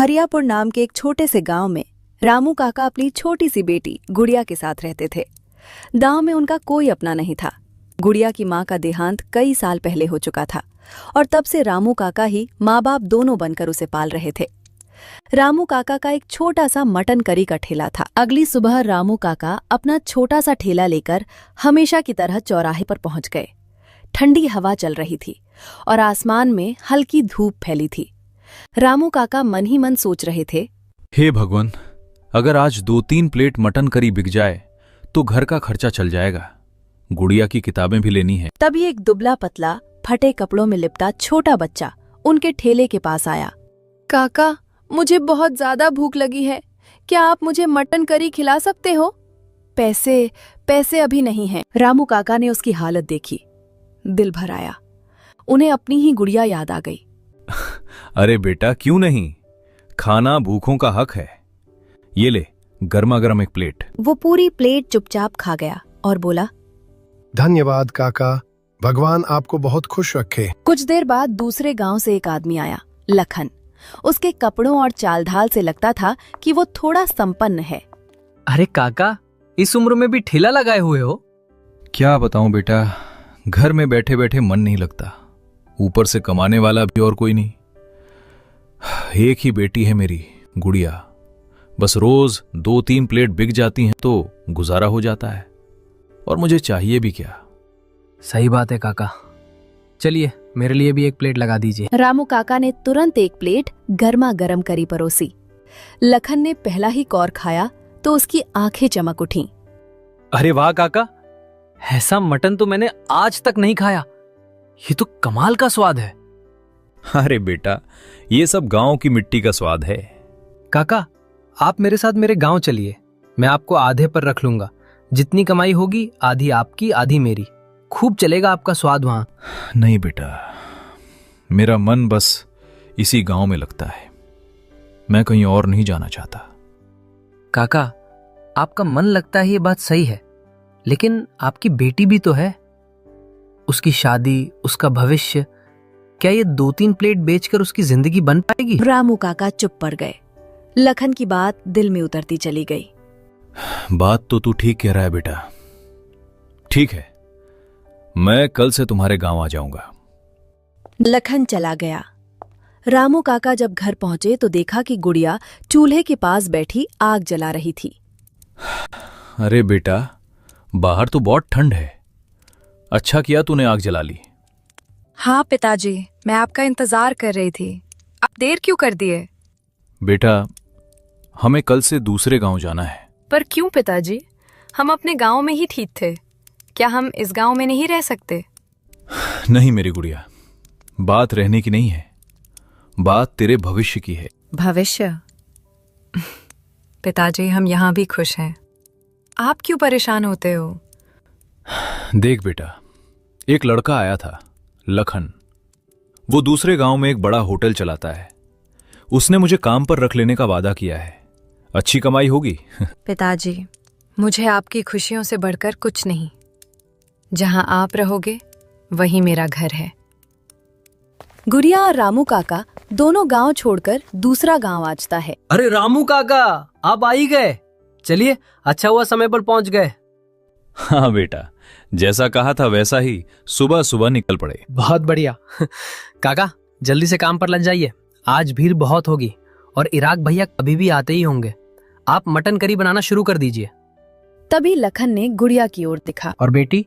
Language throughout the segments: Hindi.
हरियापुर नाम के एक छोटे से गांव में रामू काका अपनी छोटी सी बेटी गुड़िया के साथ रहते थे। गांव में उनका कोई अपना नहीं था। गुड़िया की मां का देहांत कई साल पहले हो चुका था और तब से रामू काका ही माँ बाप दोनों बनकर उसे पाल रहे थे। रामू काका का एक छोटा सा मटन करी का ठेला था। अगली सुबह रामू काका अपना छोटा सा ठेला लेकर हमेशा की तरह चौराहे पर पहुंच गए। ठंडी हवा चल रही थी और आसमान में हल्की धूप फैली थी। रामू काका मन ही मन सोच रहे थे, हे भगवान, अगर आज 2-3 प्लेट मटन करी बिक जाए तो घर का खर्चा चल जाएगा। गुड़िया की किताबें भी लेनी है। तभी एक दुबला पतला फटे कपड़ों में लिपटा छोटा बच्चा उनके ठेले के पास आया। काका, मुझे बहुत ज्यादा भूख लगी है, क्या आप मुझे मटन करी खिला सकते हो? पैसे अभी नहीं हैं। रामू काका ने उसकी हालत देखी, दिल भर आया। उन्हें अपनी ही गुड़िया याद आ गई। अरे बेटा, क्यों नहीं, खाना भूखों का हक है। ये ले, गर्मा गर्म एक प्लेट। वो पूरी प्लेट चुपचाप खा गया और बोला, धन्यवाद काका, भगवान आपको बहुत खुश रखे। कुछ देर बाद दूसरे गांव से एक आदमी आया, लखन। उसके कपड़ों और चाल ढाल से लगता था कि वो थोड़ा संपन्न है। अरे काका, इस उम्र में भी ठेला लगाए हुए हो? क्या बताऊं बेटा, घर में बैठे बैठे मन नहीं लगता, ऊपर से कमाने वाला भी और कोई नहीं। एक ही बेटी है मेरी गुड़िया, बस रोज 2-3 प्लेट बिक जाती हैं तो गुजारा हो जाता है, और मुझे चाहिए भी क्या। सही बात है काका, चलिए मेरे लिए भी एक प्लेट लगा दीजिए। रामू काका ने तुरंत एक प्लेट गर्मा गर्म करी परोसी। लखन ने पहला ही कौर खाया तो उसकी आंखें चमक उठीं। अरे वाह काका, ऐसा मटन तो मैंने आज तक नहीं खाया, ये तो कमाल का स्वाद है। अरे बेटा, ये सब गांव की मिट्टी का स्वाद है। काका, आप मेरे साथ मेरे गांव चलिए, मैं आपको आधे पर रख लूंगा। जितनी कमाई होगी आधी आपकी आधी मेरी, खूब चलेगा आपका स्वाद वहां। नहीं बेटा, मेरा मन बस इसी गांव में लगता है, मैं कहीं और नहीं जाना चाहता। काका, आपका मन लगता है ये बात सही है, लेकिन आपकी बेटी भी तो है, उसकी शादी, उसका भविष्य, क्या ये 2-3 प्लेट बेचकर उसकी जिंदगी बन पाएगी? रामू काका चुप पड़ गए। लखन की बात दिल में उतरती चली गई। बात तो तू ठीक कह रहा है बेटा। ठीक है, मैं कल से तुम्हारे गांव आ जाऊंगा। लखन चला गया। रामू काका जब घर पहुंचे तो देखा कि गुड़िया चूल्हे के पास बैठी आग जला रही थी। अरे बेटा, बाहर तो बहुत ठंड है, अच्छा किया तूने आग जला ली। हाँ पिताजी, मैं आपका इंतजार कर रही थी, आप देर क्यों कर दिए? बेटा, हमें कल से दूसरे गांव जाना है। पर क्यों पिताजी, हम अपने गांव में ही ठीक थे, क्या हम इस गांव में नहीं रह सकते? नहीं मेरी गुड़िया, बात रहने की नहीं है, बात तेरे भविष्य की है। भविष्य? पिताजी, हम यहाँ भी खुश हैं, आप क्यों परेशान होते हो? देख बेटा, एक लड़का आया था, लखन। वो दूसरे गांव में एक बड़ा होटल चलाता है। उसने मुझे काम पर रख लेने का वादा किया है, अच्छी कमाई होगी। पिताजी, मुझे आपकी खुशियों से बढ़कर कुछ नहीं, जहां आप रहोगे वही मेरा घर है। गुड़िया और रामू काका दोनों गांव छोड़कर दूसरा गांव आजता है। अरे रामू काका, आप आ ही गए, चलिए अच्छा हुआ समय पर पहुंच गए। हाँ बेटा, जैसा कहा था वैसा ही सुबह सुबह निकल पड़े। बहुत बढ़िया। काका, जल्दी से काम पर लग जाइए, आज भीड़ बहुत होगी और इराक भैया कभी भी आते ही होंगे। आप मटन करी बनाना शुरू कर दीजिए। तभी लखन ने गुड़िया की ओर देखा। और बेटी,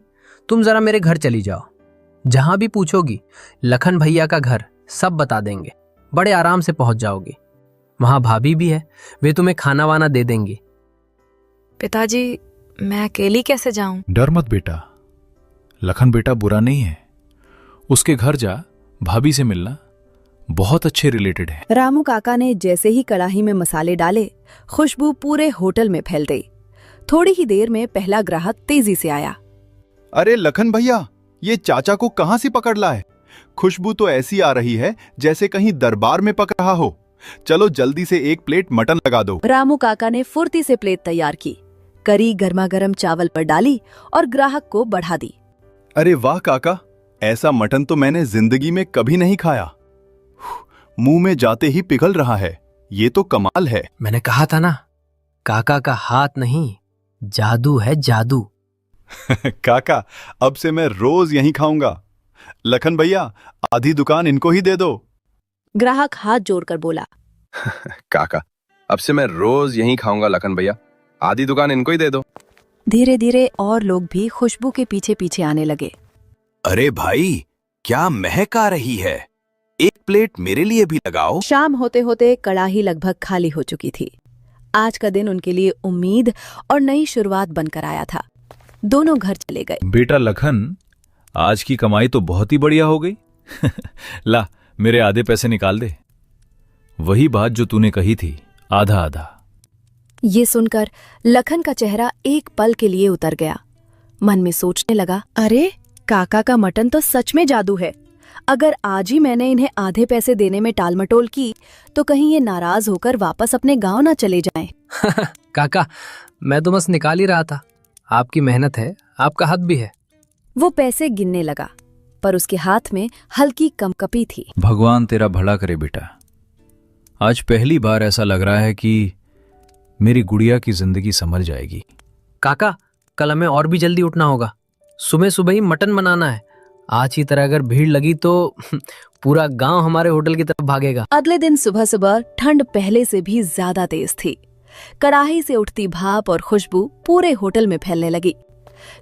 तुम जरा मेरे घर चली जाओ, जहां भी पूछोगी लखन भैया का घर सब बता देंगे, बड़े आराम से पहुंच जाओगी। वहां भाभी भी है, वे तुम्हें खाना वाना दे देंगी। पिताजी, मैं अकेली कैसे जाऊं? डर मत बेटा, लखन बेटा बुरा नहीं है, उसके घर जा, भाभी से मिलना, बहुत अच्छे रिलेटेड है। रामू काका ने जैसे ही कढ़ाई में मसाले डाले, खुशबू पूरे होटल में फैल गई। थोड़ी ही देर में पहला ग्राहक तेजी से आया। अरे लखन भैया, ये चाचा को कहां से पकड़ लाए? खुशबू तो ऐसी आ रही है जैसे कहीं दरबार में पक रहा हो। चलो जल्दी से एक प्लेट मटन लगा दो। रामू काका ने फुर्ती से प्लेट तैयार की, करी गर्मा गर्म चावल पर डाली और ग्राहक को बढ़ा दी। अरे वाह काका, ऐसा मटन तो मैंने जिंदगी में कभी नहीं खाया। मुंह में जाते ही पिघल रहा है। ये तो कमाल है। मैंने कहा था ना, काका का हाथ नहीं, जादू है जादू। काका, अब से मैं रोज यहीं खाऊंगा। लखन भैया, आधी दुकान इनको ही दे दो। ग्राहक हाथ जोड़कर बोला। काका, अब से मैं रोज यहीं खाऊंगा लखन भैया, आधी दुकान इनको ही दे दो। धीरे धीरे और लोग भी खुशबू के पीछे पीछे आने लगे। अरे भाई, क्या महक आ रही है, एक प्लेट मेरे लिए भी लगाओ। शाम होते होते कड़ाही लगभग खाली हो चुकी थी। आज का दिन उनके लिए उम्मीद और नई शुरुआत बनकर आया था। दोनों घर चले गए। बेटा लखन, आज की कमाई तो बहुत ही बढ़िया हो गई। ला, मेरे आधे पैसे निकाल दे। वही बात जो तूने कही थी, आधा आधा। ये सुनकर लखन का चेहरा एक पल के लिए उतर गया। मन में सोचने लगा, अरे काका का मटन तो सच में जादू है। अगर आज ही मैंने इन्हें आधे पैसे देने में टालमटोल की तो कहीं ये नाराज होकर वापस अपने गांव ना चले जाएं। काका, मैं तो बस निकाल ही रहा था। आपकी मेहनत है, आपका हक भी है। वो पैसे गिनने लगा, पर उसके हाथ में हल्की कंपकपी थी। भगवान तेरा भला करे बेटा। आज पहली बार ऐसा लग रहा है कि मेरी गुड़िया की जिंदगी संभल जाएगी। काका, कल हमें और भी जल्दी उठना होगा। सुबह सुबह ही मटन बनाना है। आज की तरह अगर भीड़ लगी तो पूरा गांव हमारे होटल की तरफ भागेगा। अगले दिन सुबह सुबह ठंड पहले से भी ज्यादा तेज थी। कड़ाही से उठती भाप और खुशबू पूरे होटल में फैलने लगी।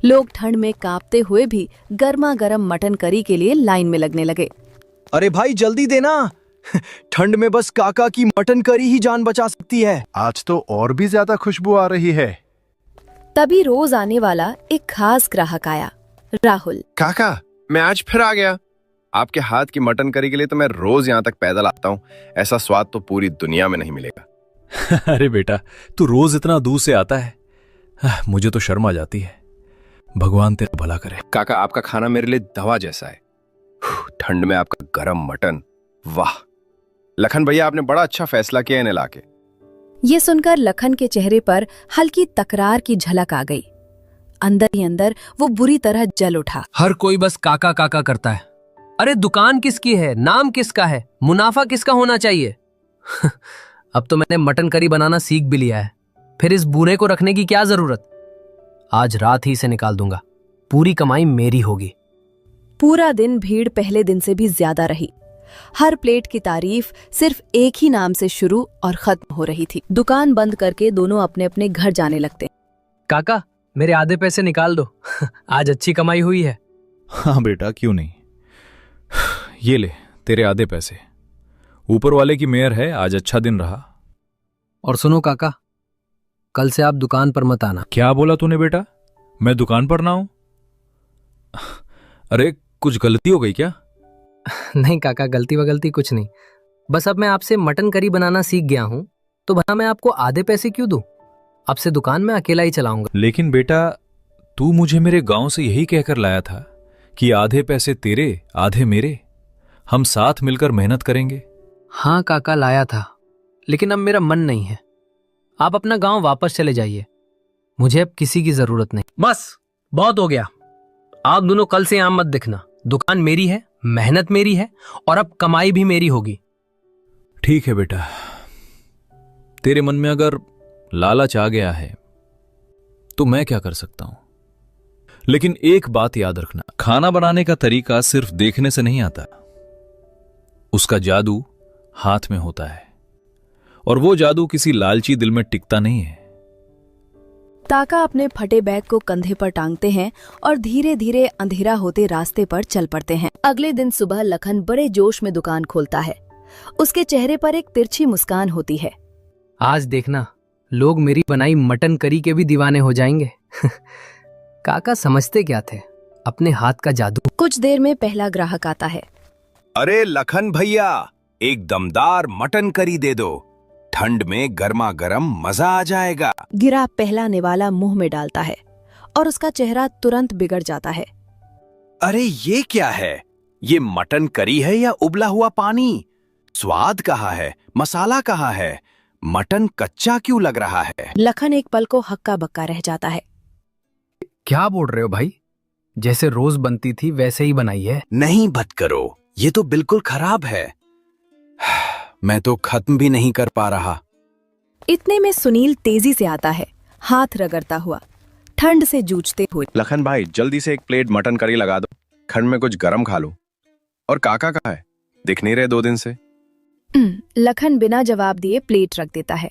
लोग ठंड में कांपते हुए भी गर्मा गर्म मटन करी के लिए लाइन में लगने लगे। अरे भाई जल्दी देना, ठंड में बस काका की मटन करी ही जान बचा सकती है। आज तो और भी ज्यादा खुशबू आ रही है। तभी रोज आने वाला एक खास ग्राहक आया, राहुल। काका, मैं आज फिर आ गया। आपके हाथ की मटन करी के लिए तो मैं रोज यहाँ तक पैदल आता हूँ। ऐसा स्वाद तो पूरी दुनिया में नहीं मिलेगा। अरे बेटा, तू रोज इतना दूर से आता है, मुझे तो शर्म आ जाती है। भगवान तेरा भला करे। काका, आपका खाना मेरे लिए दवा जैसा है। ठंड में आपका गरम मटन, वाह। लखन भैया, आपने बड़ा अच्छा फैसला किया इन्हें लाके। ये सुनकर लखन के चेहरे पर हल्की तकरार की झलक आ गई। अंदर ही अंदर वो बुरी तरह जल उठा। हर कोई बस काका काका करता है। अरे दुकान किसकी है, नाम किसका है, मुनाफा किसका होना चाहिए। अब तो मैंने मटन करी बनाना सीख भी लिया है, फिर इस बूढ़े को रखने की क्या जरूरत। आज रात ही से निकाल दूंगा, पूरी कमाई मेरी होगी। पूरा दिन भीड़ पहले दिन से भी ज्यादा रही। हर प्लेट की तारीफ सिर्फ एक ही नाम से शुरू और खत्म हो रही थी। दुकान बंद करके दोनों अपने अपने घर जाने लगते। काका, मेरे आधे पैसे निकाल दो। आज अच्छी कमाई हुई है। हाँ बेटा, क्यों नहीं। ये ले तेरे आधे पैसे। ऊपर वाले की मेहर है, आज अच्छा दिन रहा। और सुनो काका, कल से आप दुकान पर मत आना। क्या बोला तूने बेटा, मैं दुकान पर ना हूं? अरे कुछ गलती हो गई क्या? नहीं काका, गलती वगलती कुछ नहीं। बस अब मैं आपसे मटन करी बनाना सीख गया हूं, तो भला मैं आपको आधे पैसे क्यों दूं? अब से दुकान में अकेला ही चलाऊंगा। लेकिन बेटा, तू मुझे मेरे गांव से यही कहकर लाया था कि आधे पैसे तेरे आधे मेरे, हम साथ मिलकर मेहनत करेंगे। हाँ काका, लाया था, लेकिन अब मेरा मन नहीं है। आप अपना गांव वापस चले जाइए, मुझे अब किसी की जरूरत नहीं। बस बहुत हो गया। आप दोनों कल से यहां मत दिखना। दुकान मेरी है, मेहनत मेरी है, और अब कमाई भी मेरी होगी। ठीक है बेटा, तेरे मन में अगर लालच आ गया है तो मैं क्या कर सकता हूं। लेकिन एक बात याद रखना, खाना बनाने का तरीका सिर्फ देखने से नहीं आता, उसका जादू हाथ में होता है, और वो जादू किसी लालची दिल में टिकता नहीं है। ताका अपने फटे बैग को कंधे पर टांगते हैं और धीरे धीरे अंधेरा होते रास्ते पर चल पड़ते हैं। अगले दिन सुबह लखन बड़े जोश में दुकान खोलता है। उसके चेहरे पर एक तिरछी मुस्कान होती है। आज देखना, लोग मेरी बनाई मटन करी के भी दीवाने हो जाएंगे। काका समझते क्या थे, अपने हाथ का जादू। कुछ देर में पहला ग्राहक आता है। अरे लखन भैया, एक दमदार मटन करी दे दो, ठंड में गर्मा गर्म मजा आ जाएगा। गिरा पहला निवाला मुंह में डालता है और उसका चेहरा तुरंत बिगड़ जाता है। अरे ये क्या है, ये मटन करी है या उबला हुआ पानी? स्वाद कहाँ है, मसाला कहाँ है, मटन कच्चा क्यों लग रहा है? लखन एक पल को हक्का बक्का रह जाता है। क्या बोल रहे हो भाई, जैसे रोज बनती थी वैसे ही बनाई है। नहीं बत करो, ये तो बिल्कुल खराब है। मैं तो खत्म भी नहीं कर पा रहा। इतने में सुनील तेजी से आता है, हाथ रगड़ता हुआ, ठंड से जूझते हुए। लखन भाई जल्दी से एक प्लेट मटन करी लगा दो, ठंड में कुछ गरम खा लूं। और काका कहाँ है? दिख नहीं रहे 2 दिन से। लखन बिना जवाब दिए प्लेट रख देता है।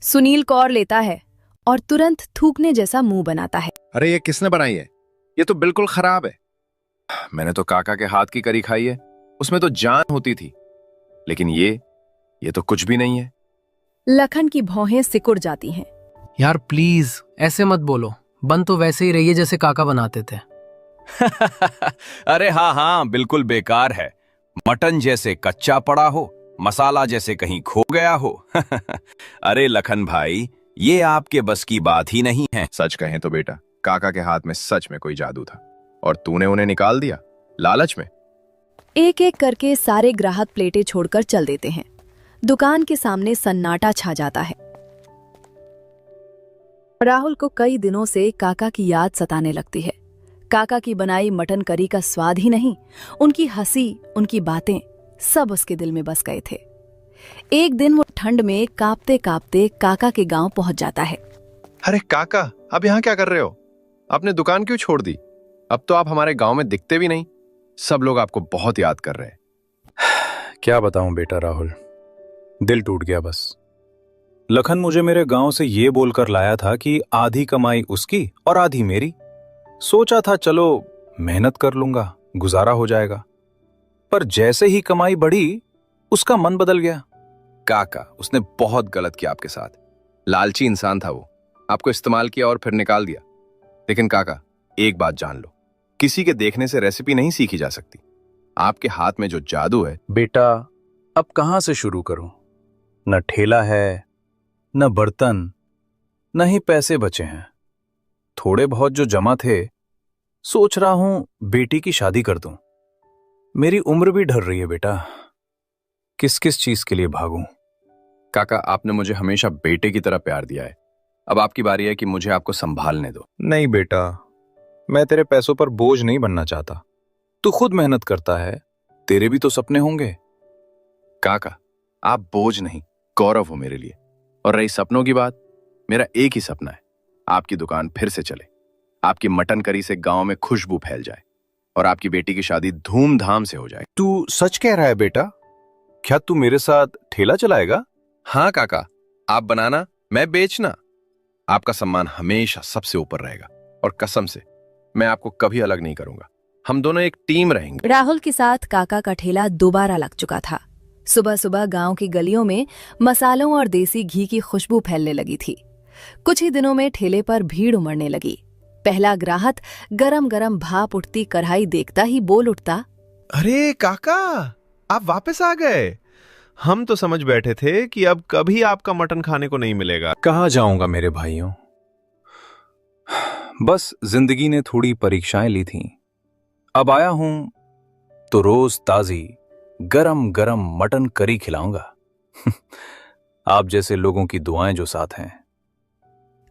सुनील कौर लेता है और तुरंत थूकने जैसा मुंह बनाता है। अरे ये किसने बनाई है? ये तो बिल्कुल खराब है। मैंने तो काका के हाथ की करी खाई है, उसमें तो जान होती थी। लेकिन ये तो कुछ भी नहीं है। लखन की भौहें सिकुड़ जाती हैं। यार प्लीज ऐसे मत बोलो, बन तो वैसे ही रही है जैसे काका बनाते थे। अरे हाँ हाँ, बिल्कुल बेकार है। मटन जैसे कच्चा पड़ा हो, मसाला जैसे कहीं खो गया हो। अरे लखन भाई, ये आपके बस की बात ही नहीं है। सच कहें तो बेटा, काका के हाथ में सच में कोई जादू था और तूने उन्हें निकाल दिया लालच में। एक एक करके सारे ग्राहक प्लेटें छोड़कर चल देते हैं। दुकान के सामने सन्नाटा छा जाता है। राहुल को कई दिनों से काका की याद सताने लगती है। काका की बनाई मटन करी का स्वाद ही नहीं, उनकी हंसी, उनकी बातें सब उसके दिल में बस गए थे। एक दिन वो ठंड में कांपते कांपते काका के गांव पहुंच जाता है। अरे काका, अब यहाँ क्या कर रहे हो? आपने दुकान क्यों छोड़ दी? अब तो आप हमारे गांव में दिखते भी नहीं। सब लोग आपको बहुत याद कर रहे हैं। क्या बताऊं बेटा राहुल, दिल टूट गया बस। लखन मुझे मेरे गांव से ये बोलकर लाया था कि आधी कमाई उसकी और आधी मेरी। सोचा था चलो मेहनत कर लूंगा, गुजारा हो जाएगा। पर जैसे ही कमाई बढ़ी, उसका मन बदल गया। काका, उसने बहुत गलत किया आपके साथ। लालची इंसान था वो, आपको इस्तेमाल किया और फिर निकाल दिया। लेकिन काका, एक बात जान लो, किसी के देखने से रेसिपी नहीं सीखी जा सकती। आपके हाथ में जो जादू है। बेटा अब कहां से शुरू करूं? न ठेला है, न बर्तन, न ही पैसे बचे हैं। थोड़े बहुत जो जमा थे, सोच रहा हूं बेटी की शादी कर दूं। मेरी उम्र भी ढल रही है बेटा, किस किस चीज के लिए भागूं? काका, आपने मुझे हमेशा बेटे की तरह प्यार दिया है। अब आपकी बारी है कि मुझे आपको संभालने दो। नहीं बेटा, मैं तेरे पैसों पर बोझ नहीं बनना चाहता। तू खुद मेहनत करता है, तेरे भी तो सपने होंगे। काका, आप बोझ नहीं, गौरव हो मेरे लिए। और रही सपनों की बात, मेरा एक ही सपना है, आपकी दुकान फिर से चले, आपकी मटन करी से गांव में खुशबू फैल जाए और आपकी बेटी की शादी धूमधाम से हो जाए। तू सच कह रहा है बेटा? क्या तू मेरे साथ ठेला चलाएगा? हाँ काका, आप बनाना, मैं बेचना। आपका सम्मान हमेशा सबसे ऊपर रहेगा और कसम से मैं आपको कभी अलग नहीं करूंगा। हम दोनों एक टीम रहेंगे। राहुल के साथ काका का ठेला दोबारा लग चुका था। सुबह सुबह गांव की गलियों में मसालों और देसी घी की खुशबू फैलने लगी थी। कुछ ही दिनों में ठेले पर भीड़ उमड़ने लगी। पहला ग्राहक गरम गरम भाप उठती कढ़ाई देखता ही बोल उठता, अरे काका, आप वापस आ गए। हम तो समझ बैठे थे कि अब कभी आपका मटन खाने को नहीं मिलेगा। कहाँ जाऊंगा मेरे भाइयों, बस जिंदगी ने थोड़ी परीक्षाएं ली थीं। अब आया हूं तो रोज ताजी गरम गरम मटन करी खिलाऊंगा। आप जैसे लोगों की दुआएं जो साथ हैं।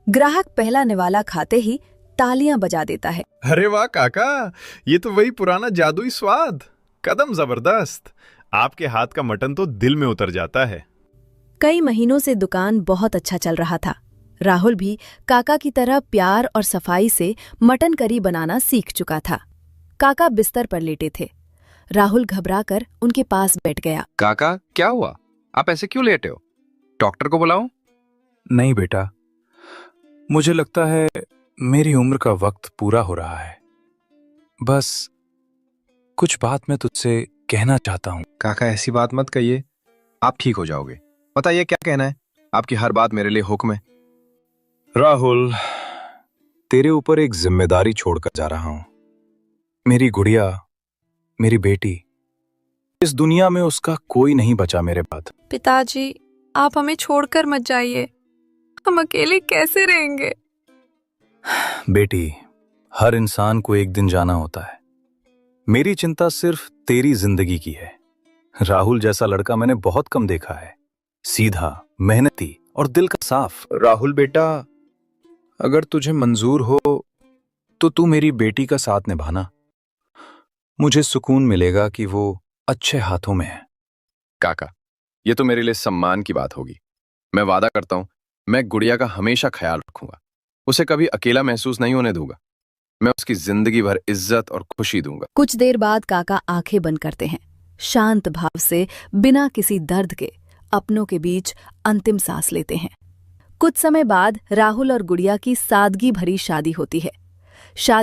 ग्राहक पहला निवाला खाते ही तालियां बजा देता है। अरे वाह काका, ये तो वही पुराना जादुई स्वाद। कदम जबरदस्त। आपके हाथ का मटन तो दिल में उतर जाता है। कई महीनों से दुकान बहुत अच्छा चल रहा था। राहुल भी काका की तरह प्यार और सफाई से मटन करी बनाना सीख चुका था। काका बिस्तर पर लेटे थे। राहुल घबराकर उनके पास बैठ गया। काका, क्या हुआ? आप ऐसे क्यों लेटे हो? डॉक्टर को बुलाऊं? नहीं बेटा, मुझे लगता है मेरी उम्र का वक्त पूरा हो रहा है। बस कुछ बात मैं तुझसे कहना चाहता हूं। काका, ऐसी बात मत कहिए, आप ठीक हो जाओगे। बताइए क्या कहना है? आपकी हर बात मेरे लिए हुक्म है। राहुल, तेरे ऊपर एक जिम्मेदारी छोड़कर जा रहा हूं। मेरी गुड़िया, मेरी बेटी, इस दुनिया में उसका कोई नहीं बचा मेरे बाद। पिताजी, आप हमें छोड़कर मत जाइए, हम अकेले कैसे रहेंगे? बेटी, हर इंसान को एक दिन जाना होता है। मेरी चिंता सिर्फ तेरी जिंदगी की है। राहुल जैसा लड़का मैंने बहुत कम देखा है, सीधा, मेहनती और दिल का साफ। राहुल बेटा, अगर तुझे मंजूर हो तो तू मेरी बेटी का साथ निभाना। मुझे सुकून मिलेगा कि वो अच्छे हाथों में है। काका, ये तो मेरे लिए सम्मान की बात होगी। मैं वादा करता हूं, मैं गुड़िया का हमेशा ख्याल रखूंगा, उसे कभी अकेला महसूस नहीं होने दूंगा। मैं उसकी जिंदगी भर इज्जत और खुशी दूंगा। कुछ देर बाद काका आंखें बंद करते हैं, शांत भाव से बिना किसी दर्द के अपनों के बीच अंतिम सांस लेते हैं। कुछ समय बाद राहुल और गुड़िया की सादगी भरी शादी होती है। शादी